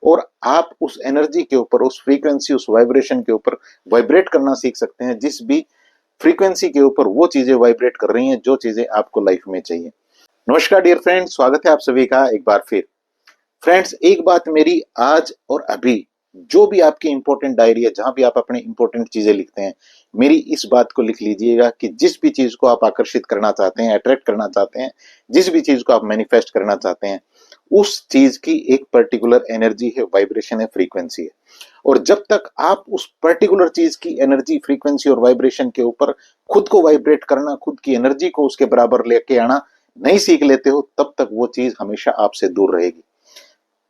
और आप उस एनर्जी के ऊपर, उस फ्रीक्वेंसी, उस वाइब्रेशन के ऊपर वाइब्रेट करना सीख सकते हैं, जिस भी फ्रीक्वेंसी के ऊपर वो चीजें वाइब्रेट कर रही हैं जो चीजें आपको लाइफ में चाहिए। नमस्कार डियर फ्रेंड्स, स्वागत है आप सभी का एक बार फिर। फ्रेंड्स, एक बात मेरी आज और अभी, जो भी आपकी इंपॉर्टेंट डायरी है, जहां भी आप अपने इंपॉर्टेंट चीजें लिखते हैं, मेरी इस बात को लिख लीजिएगा कि जिस भी चीज को आप आकर्षित करना चाहते हैं, अट्रैक्ट करना चाहते हैं, जिस भी चीज को आप मैनिफेस्ट करना चाहते हैं, उस चीज की एक पर्टिकुलर एनर्जी है, वाइब्रेशन है, फ्रीक्वेंसी है। और जब तक आप उस पर्टिकुलर चीज की एनर्जी, फ्रीक्वेंसी और वाइब्रेशन के ऊपर खुद को वाइब्रेट करना, खुद की एनर्जी को उसके बराबर लेके आना नहीं सीख लेते हो, तब तक वो चीज हमेशा आपसे दूर रहेगी।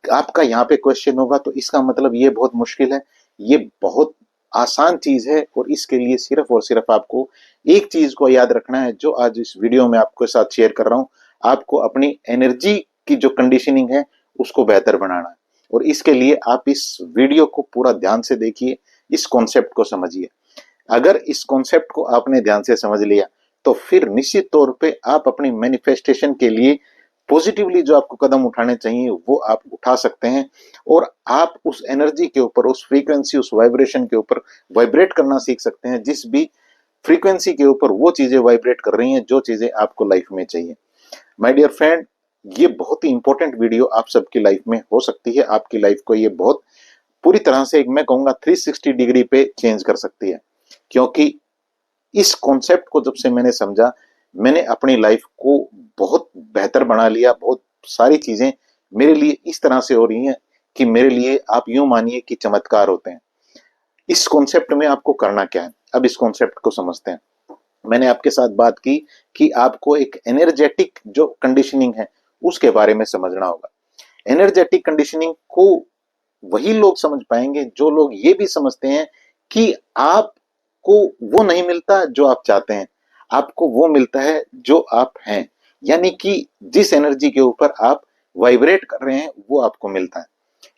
आपका यहाँ पे क्वेश्चन होगा तो इसका मतलब ये बहुत मुश्किल है। ये बहुत आसान चीज है और इसके लिए सिर्फ और सिर्फ आपको एक चीज को याद रखना है, जो आज इस वीडियो में आपके साथ शेयर कर रहा हूं। आपको अपनी एनर्जी की जो कंडीशनिंग है उसको बेहतर बनाना है, और इसके लिए आप इस वीडियो को पूरा ध्यान से देखिए, इस कॉन्सेप्ट को समझिए। अगर इस कॉन्सेप्ट को आपने ध्यान से समझ लिया तो फिर निश्चित तौर पे आप अपनी मैनिफेस्टेशन के लिए पॉजिटिवली जो आपको कदम उठाने चाहिए वो आप उठा सकते हैं, और आप उस एनर्जी के ऊपर, उस फ्रीक्वेंसी, उस वाइब्रेशन के ऊपर वाइब्रेट करना सीख सकते हैं, जिस भी फ्रीक्वेंसी के ऊपर वो चीजें वाइब्रेट कर रही हैं जो चीजें आपको लाइफ में चाहिए। माय डियर फ्रेंड, ये बहुत ही इंपॉर्टेंट वीडियो आप सबकी लाइफ में हो सकती है। आपकी लाइफ को ये बहुत पूरी तरह से, मैं कहूंगा 360 डिग्री पे चेंज कर सकती है, क्योंकि इस कॉन्सेप्ट को जब से मैंने समझा, मैंने अपनी लाइफ को बहुत बेहतर बना लिया। बहुत सारी चीजें मेरे लिए इस तरह से हो रही हैं कि मेरे लिए आप यूं मानिए कि चमत्कार होते हैं। इस कॉन्सेप्ट में आपको करना क्या है, अब इस कॉन्सेप्ट को समझते हैं। मैंने आपके साथ बात की कि आपको एक एनर्जेटिक जो कंडीशनिंग है उसके बारे में समझना होगा। एनर्जेटिक कंडीशनिंग को वही लोग समझ पाएंगे जो लोग ये भी समझते हैं कि आपको वो नहीं मिलता जो आप चाहते हैं, आपको वो मिलता है जो आप हैं। यानी कि जिस एनर्जी के ऊपर आप वाइब्रेट कर रहे हैं वो आपको मिलता है।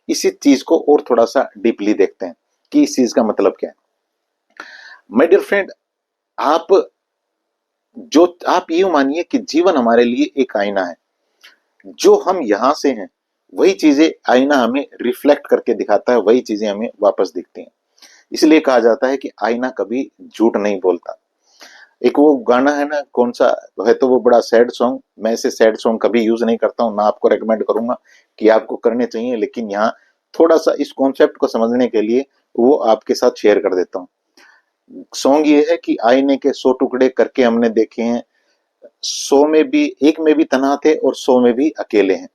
इसी चीज को और थोड़ा सा डीपली देखते हैं कि इस चीज का मतलब क्या है। माय डियर फ्रेंड, आप आप ये मानिए कि जीवन हमारे लिए एक आईना है। जो हम यहां से हैं वही चीजें आईना हमें रिफ्लेक्ट करके दिखाता है, वही चीजें हमें वापस दिखती हैं। इसलिए कहा जाता है कि आईना कभी झूठ नहीं बोलता। एक वो गाना है ना, कौन सा है, तो वो बड़ा सैड सॉन्ग। मैं ऐसे सैड सॉन्ग कभी यूज नहीं करता हूं, ना आपको रेकमेंड करूंगा कि आपको करने चाहिए, लेकिन यहाँ थोड़ा सा इस कॉन्सेप्ट को समझने के लिए वो आपके साथ शेयर कर देता हूँ। सॉन्ग ये है कि आईने के 100 टुकड़े करके हमने देखे हैं, 100 में भी, एक में भी तन्हा थे और 100 में भी अकेले हैं।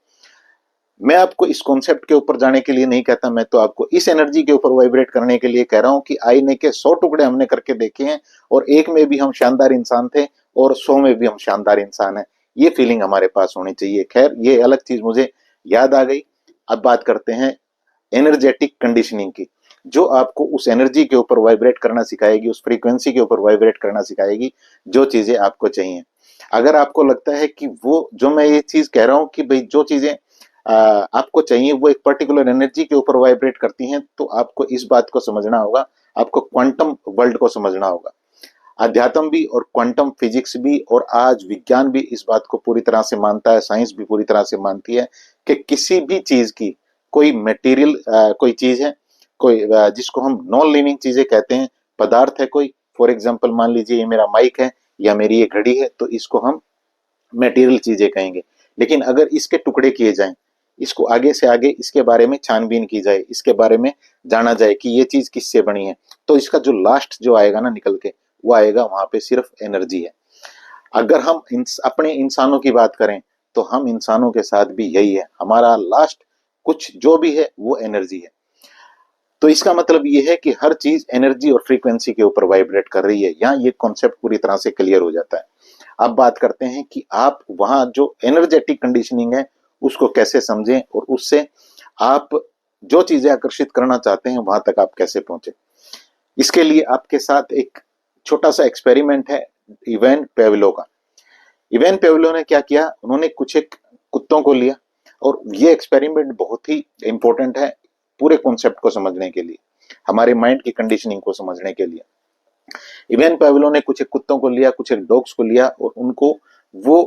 मैं आपको इस कॉन्सेप्ट के ऊपर जाने के लिए नहीं कहता, मैं तो आपको इस एनर्जी के ऊपर वाइब्रेट करने के लिए कह रहा हूं कि आईने के 100 टुकड़े हमने करके देखे हैं, और एक में भी हम शानदार इंसान थे और 100 में भी हम शानदार इंसान हैं। ये फीलिंग हमारे पास होनी चाहिए। खैर, ये अलग चीज मुझे याद आ गई। अब बात करते हैं एनर्जेटिक कंडीशनिंग की, जो आपको उस एनर्जी के ऊपर वाइब्रेट करना सिखाएगी, उस फ्रीक्वेंसी के ऊपर वाइब्रेट करना सिखाएगी जो चीजें आपको चाहिए। अगर आपको लगता है कि वो जो मैं ये चीज कह रहा हूं कि भाई जो चीजें आपको चाहिए वो एक पर्टिकुलर एनर्जी के ऊपर वाइब्रेट करती हैं, तो आपको इस बात को समझना होगा, आपको क्वांटम वर्ल्ड को समझना होगा। अध्यात्म भी और क्वांटम फिजिक्स भी और आज विज्ञान भी इस बात को पूरी तरह से मानता है, साइंस भी पूरी तरह से मानती है कि किसी भी चीज की, कोई मटेरियल कोई चीज है, कोई जिसको हम नॉन लिविंग चीजें कहते हैं, पदार्थ है कोई, फॉर एग्जाम्पल मान लीजिए ये मेरा माइक है या मेरी ये घड़ी है, तो इसको हम मटेरियल चीजें कहेंगे। लेकिन अगर इसके टुकड़े किए जाएं, इसको आगे से आगे इसके बारे में छानबीन की जाए, इसके बारे में जाना जाए कि ये चीज किससे बनी है, तो इसका जो लास्ट जो आएगा ना निकल के, वो आएगा वहां पे सिर्फ एनर्जी है। अगर हम अपने इंसानों की बात करें तो हम इंसानों के साथ भी यही है, हमारा लास्ट कुछ जो भी है वो एनर्जी है। तो इसका मतलब ये है कि हर चीज एनर्जी और फ्रीक्वेंसी के ऊपर वाइब्रेट कर रही है। यहाँ ये कॉन्सेप्ट पूरी तरह से क्लियर हो जाता है। अब बात करते हैं कि आप वहां जो एनर्जेटिक कंडीशनिंग है उसको कैसे समझें, और उससे आप जो चीजें आकर्षित करना चाहते हैं वहां तक आप कैसे पहुंचे। इसके लिए आपके साथ एक छोटा सा एक्सपेरिमेंट है इवेन पेवलो का। इवेन पेवलो ने क्या किया, उन्होंने कुछ एक कुत्तों को लिया, और ये एक्सपेरिमेंट बहुत ही इंपॉर्टेंट है पूरे कॉन्सेप्ट को समझने के लिए, हमारे माइंड की कंडीशनिंग को समझने के लिए। इवेन पेवलो ने कुछ एक कुत्तों को लिया, कुछ एक डॉग्स को लिया, और उनको वो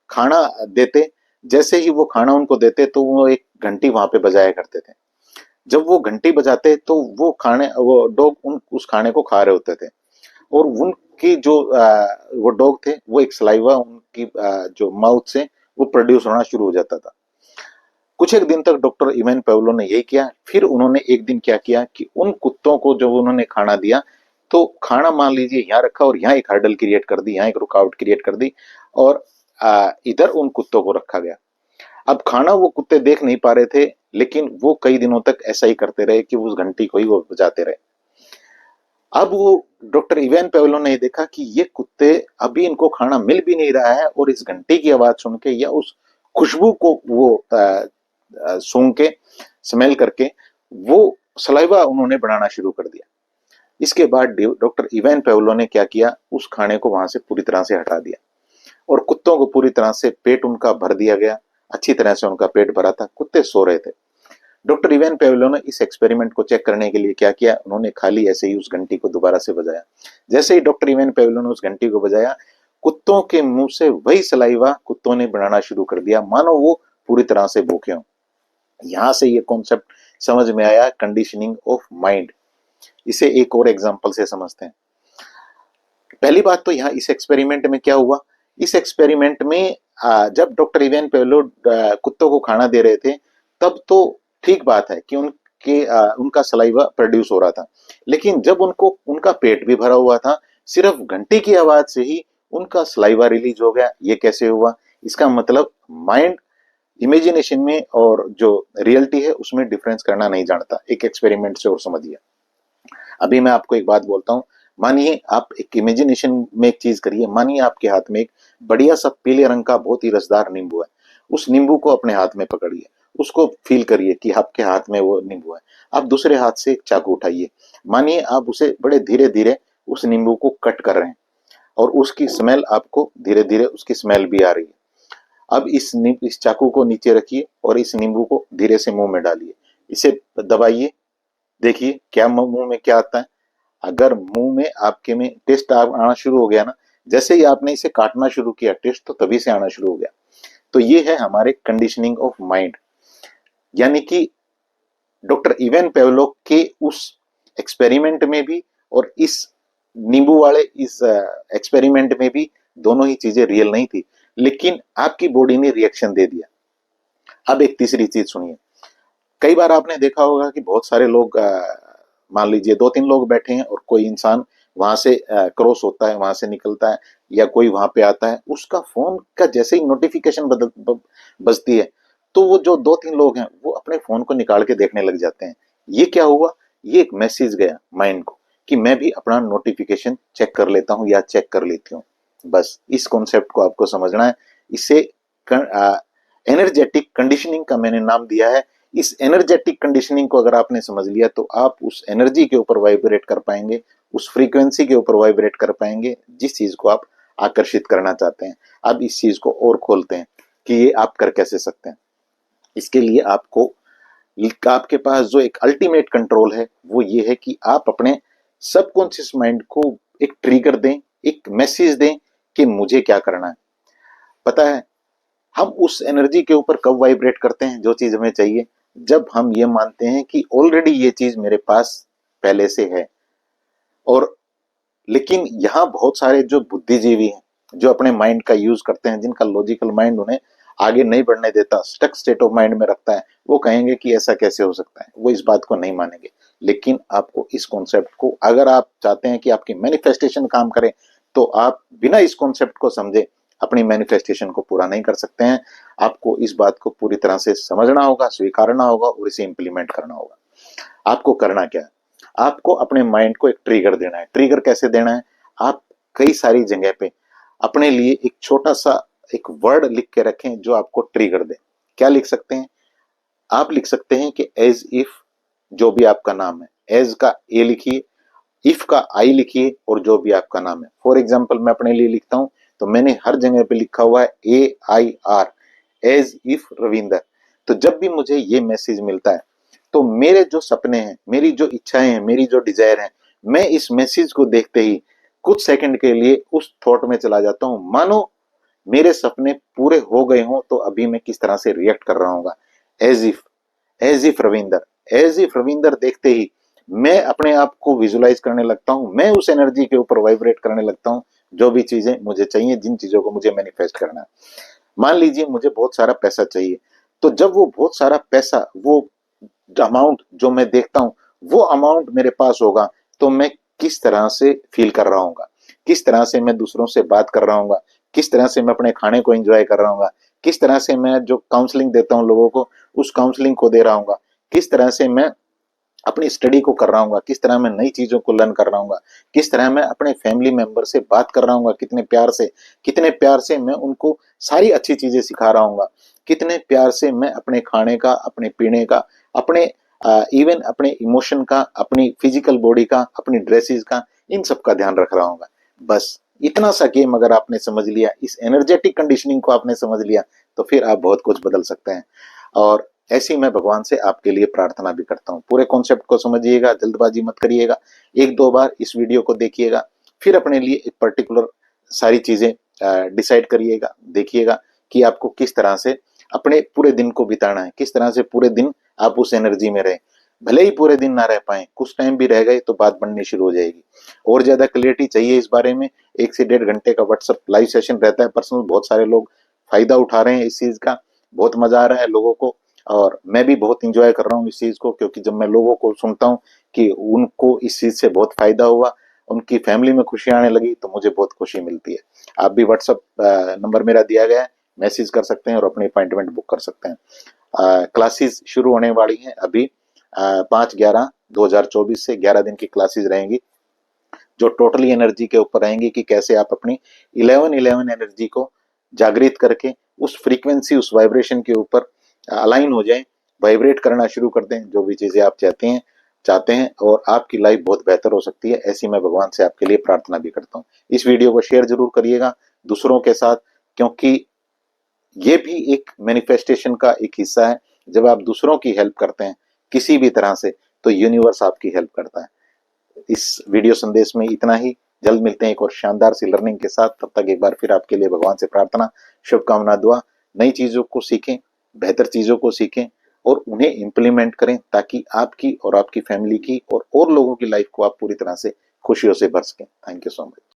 खाना देते। जैसे ही वो खाना उनको देते तो वो एक घंटी वहां पे बजाया करते थे। जब वो घंटी बजाते तो वो डॉग उस खाने को खा रहे होते थे, और उनकी जो वो डॉग थे वो एक सलाइवा उनकी जो माउथ से वो प्रोड्यूस होना शुरू हो जाता था। कुछ एक दिन तक डॉक्टर इवान पेवलो ने यही किया। फिर उन्होंने एक दिन क्या किया कि उन कुत्तों को जब उन्होंने खाना दिया, तो खाना मान लीजिए यहाँ रखा और यहाँ एक हर्डल क्रिएट कर दी, यहाँ एक रुकावट क्रिएट कर दी, और इधर उन कुत्तों को रखा गया। अब खाना वो कुत्ते देख नहीं पा रहे थे, लेकिन वो कई दिनों तक ऐसा ही करते रहे कि उस घंटी को ही वो बजाते रहे। अब वो डॉक्टर इवान पेवलो ने देखा कि ये कुत्ते अभी इनको खाना मिल भी नहीं रहा है, और इस घंटी की आवाज सुन के या उस खुशबू को वो सूंघ के, स्मेल करके वो सलाइवा उन्होंने बनाना शुरू कर दिया। इसके बाद डॉक्टर इवान पेवलो ने क्या किया, उस खाने को वहां से पूरी तरह से हटा दिया, और कुत्तों को पूरी तरह से पेट उनका भर दिया गया। अच्छी तरह से उनका पेट भरा था, कुत्ते सो रहे थे। डॉक्टर इवान पेवलो ने इस एक्सपेरिमेंट को चेक करने के लिए क्या किया, उन्होंने खाली ऐसे ही उस घंटी को दोबारा से बजाया। जैसे ही डॉक्टर इवान पेवलो ने उस घंटी को बजाया, कुत्तों के मुंह से वही सलाइवा कुत्तों ने बनाना शुरू कर दिया, मानो वो पूरी तरह से भूखे हों। यहां से ये कॉन्सेप्ट समझ में आया, कंडीशनिंग ऑफ माइंड। इसे एक और एग्जांपल से समझते हैं। पहली बात तो यहाँ इस एक्सपेरिमेंट में क्या हुआ, इस एक्सपेरिमेंट में जब डॉक्टर इवान पेवलो कुत्तों को खाना दे रहे थे, तब तो ठीक बात है कि उनका सलाइवा प्रोड्यूस हो रहा था, लेकिन जब उनका पेट भी भरा हुआ था, सिर्फ घंटी की आवाज से ही उनका सलाइवा रिलीज हो गया। ये कैसे हुआ? इसका मतलब माइंड इमेजिनेशन में और जो रियलिटी है उसमें डिफरेंस करना नहीं जानता। एक एक्सपेरिमेंट से और समझिए। अभी मैं आपको एक बात बोलता हूँ, मानिए आप एक इमेजिनेशन में एक चीज करिए। मानिए आपके हाथ में एक बढ़िया सा पीले रंग का बहुत ही रसदार नींबू है। उस नींबू को अपने हाथ में पकड़िए, उसको फील करिए कि आपके हाथ में वो नींबू है। आप दूसरे हाथ से एक चाकू उठाइए, मानिए आप उसे बड़े धीरे धीरे उस नींबू को कट कर रहे हैं, और उसकी स्मेल आपको धीरे धीरे उसकी स्मेल भी आ रही है। अब इस चाकू को नीचे रखिए और इस नींबू को धीरे से मुंह में डालिए, इसे दबाइए, देखिए क्या मुंह में क्या आता है। अगर मुंह में आपके में टेस्ट आना शुरू हो गया ना, जैसे ही आपने इसे काटना शुरू किया, टेस्ट तो तभी से आना शुरू हो गया। तो ये है हमारे कंडीशनिंग ऑफ माइंड। यानी कि डॉक्टर इवान पेवलो के उस एक्सपेरिमेंट में भी और इस नींबू वाले इस एक्सपेरिमेंट में भी दोनों ही चीजें रियल नहीं थी, लेकिन आपकी बॉडी ने रिएक्शन दे दिया। अब एक तीसरी चीज सुनिए। कई बार आपने देखा होगा कि बहुत सारे लोग, मान लीजिए 2-3 लोग बैठे हैं और कोई इंसान वहां से क्रॉस होता है, वहां से निकलता है, या कोई वहां पे आता है, उसका फोन का जैसे ही नोटिफिकेशन बजती है, तो वो जो 2-3 लोग हैं वो अपने फोन को निकाल के देखने लग जाते हैं। ये क्या हुआ? ये एक मैसेज गया माइंड को कि मैं भी अपना नोटिफिकेशन चेक कर लेता हूँ या चेक कर लेती हूँ। बस इस कॉन्सेप्ट को आपको समझना है। इसे एनर्जेटिक कंडीशनिंग का मैंने नाम दिया है। इस एनर्जेटिक कंडीशनिंग को अगर आपने समझ लिया, तो आप उस एनर्जी के ऊपर वाइब्रेट कर पाएंगे, उस फ्रीक्वेंसी के ऊपर वाइब्रेट कर पाएंगे जिस चीज को आप आकर्षित करना चाहते हैं। अब इस चीज को और खोलते हैं कि ये आप कर कैसे सकते हैं। इसके लिए आपके पास जो एक अल्टीमेट कंट्रोल है वो ये है कि आप अपने सबकॉन्शियस माइंड को एक ट्रिगर दें, एक मैसेज दें कि मुझे क्या करना है। पता है, हम उस एनर्जी के ऊपर कब वाइब्रेट करते हैं जो चीज हमें चाहिए? जब हम ये मानते हैं कि ऑलरेडी ये चीज मेरे पास पहले से है। और लेकिन यहाँ बहुत सारे जो बुद्धिजीवी हैं, जो अपने माइंड का यूज करते हैं, जिनका लॉजिकल माइंड उन्हें आगे नहीं बढ़ने देता, स्टक स्टेट ऑफ माइंड में रखता है, वो कहेंगे कि ऐसा कैसे हो सकता है, वो इस बात को नहीं मानेंगे। लेकिन आपको इस कॉन्सेप्ट को, अगर आप चाहते हैं कि आपकी मैनिफेस्टेशन काम करे, तो आप बिना इस कॉन्सेप्ट को समझे अपनी मैनिफेस्टेशन को पूरा नहीं कर सकते हैं। आपको इस बात को पूरी तरह से समझना होगा, स्वीकारना होगा और इसे इंप्लीमेंट करना होगा। आपको करना क्या है? आपको अपने माइंड को एक ट्रिगर देना है। ट्रिगर कैसे देना है? आप कई सारी जगह पे अपने लिए एक छोटा सा एक वर्ड लिख के रखें जो आपको ट्रिगर दे। क्या लिख सकते हैं? आप लिख सकते हैं कि एज इफ, जो भी आपका नाम है, एज का ए लिखिए, इफ का आई लिखिए, और जो भी आपका नाम है। फॉर एग्जाम्पल मैं अपने लिए लिखता हूं, तो मैंने हर जगह पे लिखा हुआ है AIR, एज इफ रविंदर। तो जब भी मुझे ये मैसेज मिलता है, तो मेरे जो सपने हैं, मेरी जो इच्छाएं हैं, मेरी जो डिजायर है, मैं इस मैसेज को देखते ही कुछ सेकंड के लिए उस थॉट में चला जाता हूं, मानो मेरे सपने पूरे हो गए हों, तो अभी मैं किस तरह से रिएक्ट कर रहा हूँ। As if Ravinder, as if Ravinder देखते ही मैं अपने आप को विजुलाइज करने लगता हूं, मैं उस एनर्जी के ऊपर वाइब्रेट करने लगता हूं जो भी चीजें मुझे चाहिए, जिन चीजों को मुझे मैनिफेस्ट करना है। मान लीजिए मुझे बहुत सारा पैसा चाहिए, तो जब वो बहुत सारा पैसा, वो अमाउंट जो मैं देखता हूं, वो अमाउंट मेरे पास होगा, तो मैं किस तरह से फील कर रहा हूँ, किस तरह से मैं दूसरों से बात कर रहा हूँ, किस तरह से मैं अपने खाने को एंजॉय कर रहा हूँ, किस तरह से मैं जो काउंसलिंग देता हूँ लोगों को, उस काउंसलिंग को दे रहा हूँ, किस तरह से मैं अपनी स्टडी को कर रहा हूँ, किस तरह मैं नई चीजों को लर्न कर रहा हूँ, किस तरह मैं अपने फैमिली मेंबर से बात कर रहा हूँ, कितने प्यार से मैं उनको सारी अच्छी चीजें सिखा रहा हूँ, कितने प्यार से मैं अपने खाने का, अपने पीने का, अपने इवन अपने इमोशन का, अपनी फिजिकल बॉडी का, अपनी ड्रेसेस का, इन सब का ध्यान रख रहा हूँ। बस इतना सा गेम अगर आपने समझ लिया, इस एनर्जेटिक कंडीशनिंग को आपने समझ लिया, तो फिर आप बहुत कुछ बदल सकते हैं। और ऐसी मैं भगवान से आपके लिए प्रार्थना भी करता हूँ। पूरे कॉन्सेप्ट को समझिएगा, जल्दबाजी मत करिएगा, एक दो बार इस वीडियो को देखिएगा, फिर अपने लिए एक पर्टिकुलर सारी चीजें डिसाइड करिएगा, देखिएगा कि आपको किस तरह से अपने पूरे दिन को बिताना है, किस तरह से पूरे दिन आप उस एनर्जी में रहे। भले ही पूरे दिन ना रह पाए, कुछ टाइम भी रह गए तो बात बननी शुरू हो जाएगी। और ज्यादा क्लियरिटी चाहिए इस बारे में, 1 से 1.5 घंटे का व्हाट्सएप लाइव सेशन रहता है पर्सनल, बहुत सारे लोग फायदा उठा रहे हैं इस चीज का, बहुत मजा आ रहा है लोगों को, और मैं भी बहुत इंजॉय कर रहा हूँ इस चीज को, क्योंकि जब मैं लोगों को सुनता हूँ कि उनको इस चीज से बहुत फायदा हुआ, उनकी फैमिली में खुशी आने लगी, तो मुझे बहुत खुशी मिलती है। आप भी व्हाट्सएप नंबर मेरा दिया गया है, मैसेज कर सकते हैं और अपनी अपॉइंटमेंट बुक कर सकते हैं। क्लासेस शुरू होने वाली हैं अभी 5/11/2024 से 11 दिन की क्लासेस रहेंगी, जो टोटली एनर्जी के ऊपर रहेंगी कि कैसे आप अपनी 11-11 एनर्जी को जागृत करके उस फ्रीक्वेंसी, उस वाइब्रेशन के ऊपर अलाइन हो जाएं, वाइब्रेट करना शुरू कर दें, जो भी चीजें आप चाहते हैं, और आपकी लाइफ बहुत बेहतर हो सकती है। ऐसी मैं भगवान से आपके लिए प्रार्थना भी करता हूँ। इस वीडियो को शेयर जरूर करिएगा दूसरों के साथ, क्योंकि ये भी एक मैनिफेस्टेशन का एक हिस्सा है। जब आप दूसरों की हेल्प करते हैं किसी भी तरह से, तो यूनिवर्स आपकी हेल्प करता है। इस वीडियो संदेश में इतना ही। जल्द मिलते हैं एक और शानदार सी लर्निंग के साथ। तब तक एक बार फिर आपके लिए भगवान से प्रार्थना, शुभकामना, दुआ। नई चीजों को सीखें, बेहतर चीजों को सीखें और उन्हें इंप्लीमेंट करें, ताकि आपकी और आपकी फैमिली की और लोगों की लाइफ को आप पूरी तरह से खुशियों से भर सकें। Thank you so much.